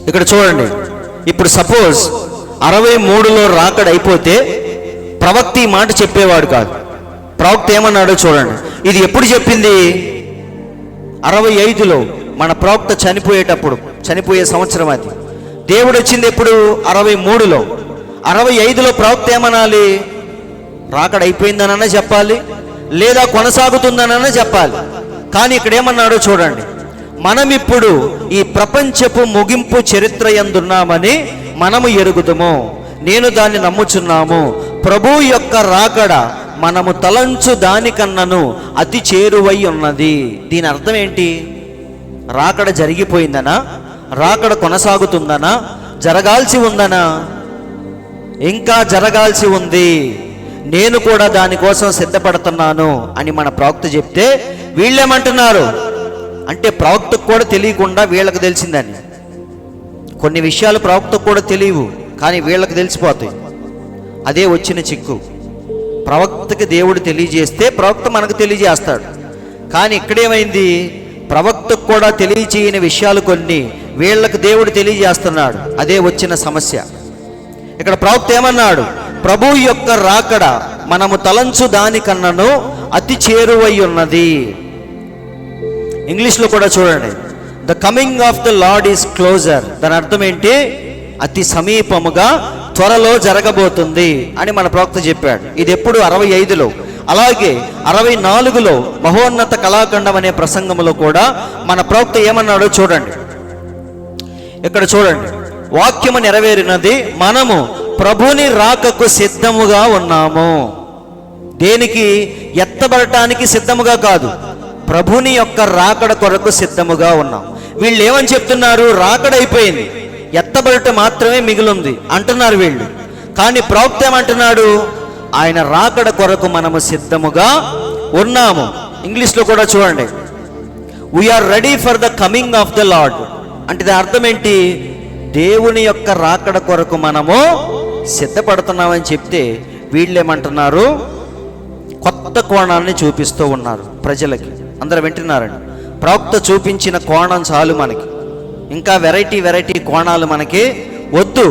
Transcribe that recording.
ఇక్కడ చూడండి, ఇప్పుడు సపోజ్ 63లో రాకడ అయిపోతే ప్రవక్త ఈ మాట చెప్పేవాడు కాదు. ప్రవక్త ఏమన్నాడో చూడండి. ఇది ఎప్పుడు చెప్పింది? 65లో మన ప్రవక్త చనిపోయే సంవత్సరం అది. దేవుడు వచ్చింది ఎప్పుడు? 63లో. 65లో ప్రవక్త ఏమనాలి? రాకడ అయిపోయిందనన్నా చెప్పాలి, లేదా కొనసాగుతుందనన్నా చెప్పాలి. కానీ ఇక్కడ ఏమన్నాడో చూడండి, మనం ఇప్పుడు ఈ ప్రపంచపు ముగింపు చరిత్ర యందున్నామని మనము ఎరుగుదుము, నేను దాన్ని నమ్ముచున్నాము. ప్రభు యొక్క రాకడ మనము తలంచు దానికన్నను అతి చేరువై ఉన్నది. దీని అర్థం ఏంటి? రాకడ జరిగిపోయిందనా? రాకడ కొనసాగుతుందనా? జరగాల్సి ఉందనా? ఇంకా జరగాల్సి ఉంది, నేను కూడా దానికోసం సిద్ధపడుతున్నాను అని మన ప్రవక్త చెప్తే వీళ్ళేమంటున్నారు అంటే, ప్రవక్తకు కూడా తెలియకుండా వీళ్ళకి తెలిసిందని. కొన్ని విషయాలు ప్రవక్తకు కూడా తెలియవు, కానీ వీళ్ళకి తెలిసిపోతాయి. అదే వచ్చిన చిక్కు. ప్రవక్తకి దేవుడు తెలియజేస్తే ప్రవక్త మనకు తెలియజేస్తాడు. కానీ ఇక్కడేమైంది? ప్రవక్తకు కూడా తెలియజేయని విషయాలు కొన్ని వీళ్ళకి దేవుడు తెలియజేస్తున్నాడు. అదే వచ్చిన సమస్య. ఇక్కడ ప్రవక్త ఏమన్నాడు? ప్రభు యొక్క రాకడ మనము తలంచు దానికన్నను అతి చేరువై ఉన్నది. ఇంగ్లీష్లో కూడా చూడండి, the coming of the Lord is closer. దాని అర్థం ఏంటి? అతి సమీపముగా, త్వరలో జరగబోతుంది అని మన ప్రవక్త చెప్పాడు. ఇది ఎప్పుడు? 65లో. అలాగే 64లో మహోన్నత కళాఖండం అనే ప్రసంగంలో కూడా మన ప్రవక్త ఏమన్నాడో చూడండి. ఇక్కడ చూడండి, వాక్యము నెరవేరినది, మనము ప్రభుని రాకకు సిద్ధముగా ఉన్నాము. దేనికి? ఎత్తబడటానికి సిద్ధముగా కాదు, ప్రభుని యొక్క రాకడ కొరకు సిద్ధముగా ఉన్నాం. వీళ్ళు ఏమని చెప్తున్నారు? రాకడ అయిపోయింది, ఎత్తబడట మాత్రమే మిగిలింది అంటున్నారు వీళ్ళు. కానీ ప్రవక్త ఏమంటున్నాడు? ఆయన రాకడ కొరకు మనము సిద్ధముగా ఉన్నాము. ఇంగ్లీష్లో కూడా చూడండి, we are ready for the coming of the Lord. అంటే దాని అర్థం ఏంటి? దేవుని యొక్క రాకడ కొరకు మనము సిద్ధపడుతున్నామని చెప్తే వీళ్ళేమంటున్నారు? కొత్త కోణాన్ని చూపిస్తూ ఉన్నారు ప్రజలకి. అందరూ వింటున్నారండి. ప్రవక్త చూపించిన కోణం చాలు మనకి, ఇంకా వెరైటీ కోణాలు మనకి వద్దు.